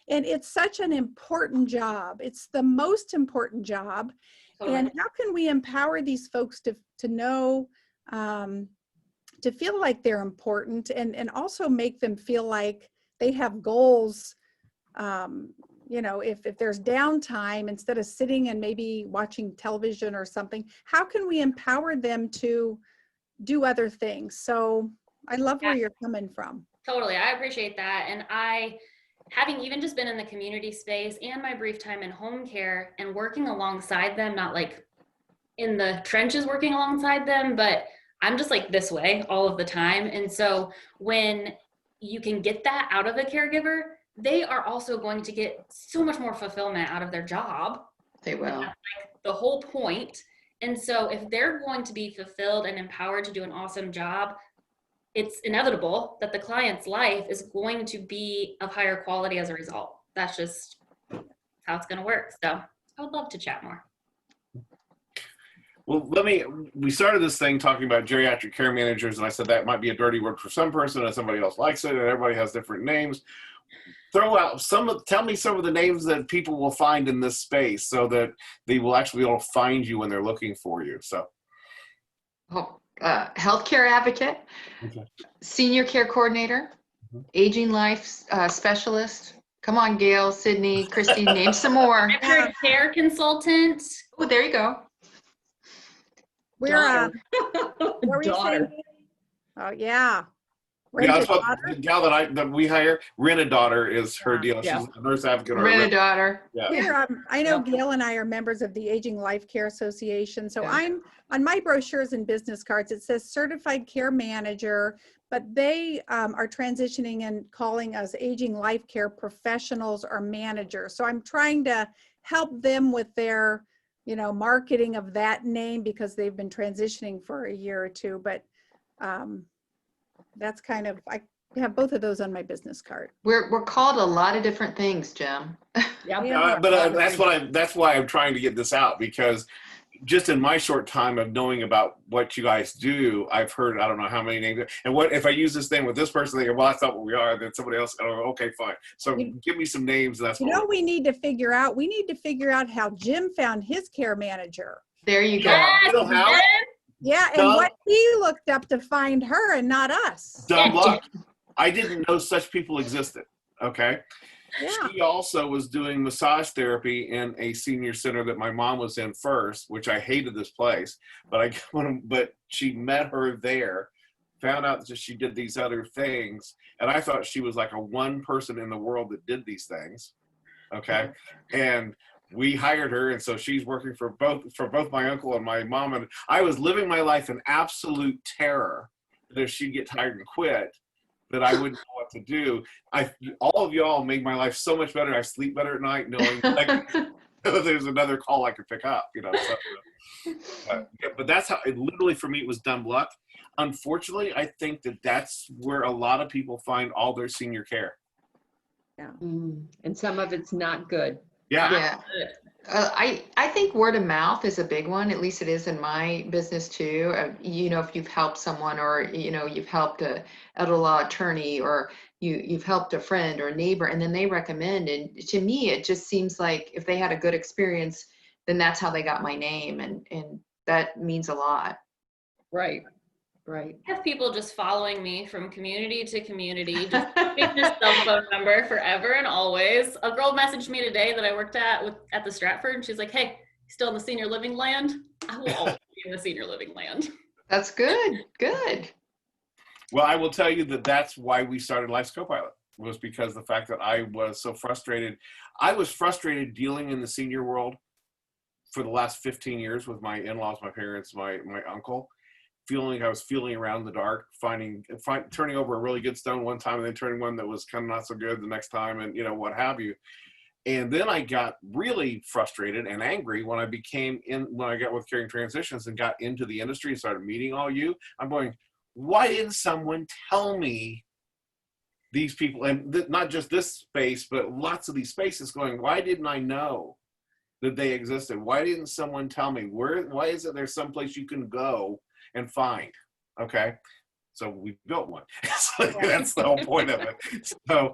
and it's such an important job. It's the most important job. Totally. And how can we empower these folks to know, to feel like they're important, and also make them feel like they have goals. You know, if there's downtime, instead of sitting and maybe watching television or something, how can we empower them to do other things? So I love where you're coming from. Totally. I appreciate that. And having even just been in the community space and my brief time in home care and working alongside them, not like in the trenches working alongside them, but I'm just like this way all of the time. And so when you can get that out of a caregiver, they are also going to get so much more fulfillment out of their job They will. That's like the whole point. And so if they're going to be fulfilled and empowered to do an awesome job, it's inevitable that the client's life is going to be of higher quality as a result. That's just how it's going to work. So I would love to chat more. Well, we started this thing talking about geriatric care managers, and I said that might be a dirty word for some person and somebody else likes it, and everybody has different names. Tell me some of the names that people will find in this space so that they will actually be able to find you when they're looking for you. So, Healthcare advocate, okay. senior care coordinator, aging life specialist. Come on, Gail, Sydney, Christy, name some more. Primary care consultant. Oh, there you go. We're, what were you saying? Daughter. Oh, yeah. Yeah, Rented daughter? the gal that we hire, Rent-A-Daughter is her deal. Yeah. She's a nurse advocate. or a Rent a rep- daughter. Yeah. We're, I know Yeah. Gail and I are members of the Aging Life Care Association. So Yeah. I'm on my brochures and business cards, it says certified care manager, but they are transitioning and calling us aging life care professionals or managers. So I'm trying to help them with their, marketing of that name because they've been transitioning for a year or two. But that's kind of, I have both of those on my business card. We're called a lot of different things, Jim. Yeah. But that's why I'm trying to get this out, because just in my short time of knowing about what you guys do, I've heard I don't know how many names. And what if I use this name with this person? They go, well, that's not what we are. Then somebody else. Oh, okay, fine. So give me some names. And that's what we need to figure out. We need to figure out how Jim found his care manager. There you go. Yes, You know how? Ben. Yeah, and Dumb. what he looked up to find her and not us. dumb luck. I didn't know such people existed. Okay. Yeah. She also was doing massage therapy in a senior center that my mom was in first, which I hated this place, but she met her there, found out that she did these other things. And I thought she was like a one person in the world that did these things. Okay. And we hired her. And so she's working for both my uncle and my mom. And I was living my life in absolute terror that if she'd get tired and quit, that I wouldn't know what to do. All of y'all made my life so much better. I sleep better at night knowing there's another call I could pick up, So, but that's how it literally for me it was dumb luck. Unfortunately, I think that's where a lot of people find all their senior care. Yeah. And some of it's not good. Yeah. I think word of mouth is a big one. At least it is in my business too. If you've helped someone or, you've helped a elder law attorney or you've helped a friend or a neighbor and then they recommend. And to me, it just seems like if they had a good experience, then that's how they got my name. And that means a lot. Right. I have people just following me from community to community, just keeping this cell phone number forever and always. A girl messaged me today that I worked at the Stratford, and she's like, "Hey, you still in the senior living land? I will always be in the senior living land." That's good. Good. Well, I will tell you that's why we started Life's Copilot, was because the fact that I was so frustrated. I was frustrated dealing in the senior world for the last 15 years with my in-laws, my parents, my uncle. I was feeling around in the dark, turning over a really good stone one time and then turning one that was kind of not so good the next time and, what have you. And then I got really frustrated and angry when I got with Caring Transitions and got into the industry and started meeting all you. I'm going, why didn't someone tell me these people, and not just this space, but lots of these spaces going, why didn't I know that they existed? Why didn't someone tell me? Why is it there's someplace you can go and find? Okay, so we built one. So that's the whole point of it. So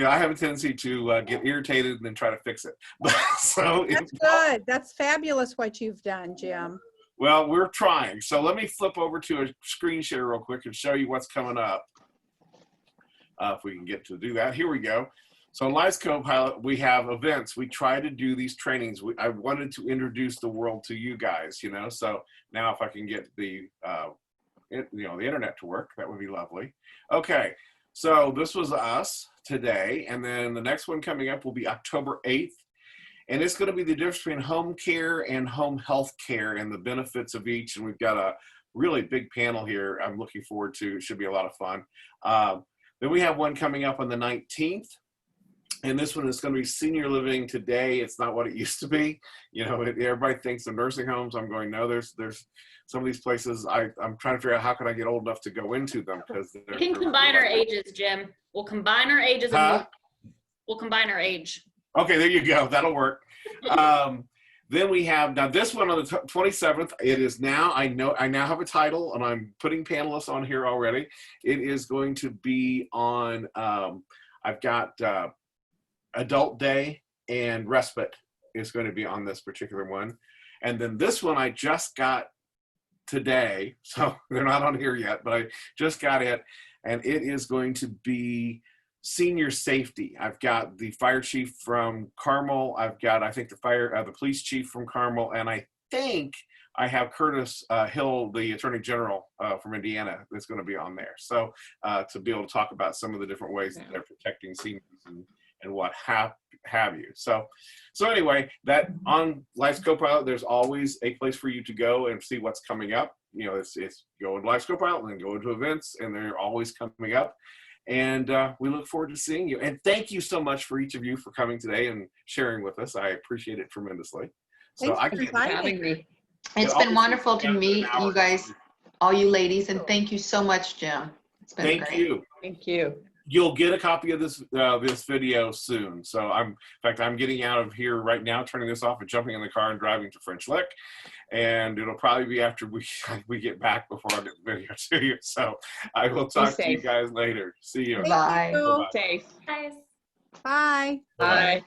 I have a tendency to get irritated and then try to fix it. That's good. That's fabulous what you've done, Jim. Well, we're trying. So let me flip over to a screen share real quick and show you what's coming up. If we can get to do that. Here we go. So in Life's Copilot, we have events. We try to do these trainings. I wanted to introduce the world to you guys, so now if I can get the internet to work, that would be lovely. Okay, so this was us today, and then the next one coming up will be October 8th, and it's going to be the difference between home care and home health care and the benefits of each, and we've got a really big panel here I'm looking forward to. It should be a lot of fun. Then we have one coming up on the 19th. And this one is going to be senior living today. It's not what it used to be. You know, everybody thinks of nursing homes. I'm going, no, there's some of these places I'm trying to figure out how can I get old enough to go into them, because We can combine our ages, Jim. We'll combine our ages and we'll combine our age. Okay, there you go. That'll work. Then we have, now this one on the 27th, it is now, I now have a title, and I'm putting panelists on here already. It is going to be on, I've got Adult Day and Respite is going to be on this particular one. And then this one I just got today, so they're not on here yet, but I just got it, and it is going to be senior safety. I've got the fire chief from Carmel. I've got, I think, the police chief from Carmel, and I think I have Curtis Hill, the Attorney General from Indiana, that's going to be on there. So to be able to talk about some of the different ways that they're protecting seniors and what have you. So anyway, that on Life's Copilot, there's always a place for you to go and see what's coming up. You know, it's go into Life's Copilot and then go into events, and they're always coming up. And we look forward to seeing you. And thank you so much for each of you for coming today and sharing with us. I appreciate it tremendously. So Thanks I for can't inviting me. It's been wonderful to meet you guys, all you ladies, and thank you so much, Jim. It's been Thank great. you. Thank you. You'll get a copy of this this video soon. So in fact, I'm getting out of here right now, turning this off and jumping in the car and driving to French Lick. And it'll probably be after we get back before I get the video to you. So I will talk to you guys later. See you. Bye. Safe. Guys. Bye. Bye.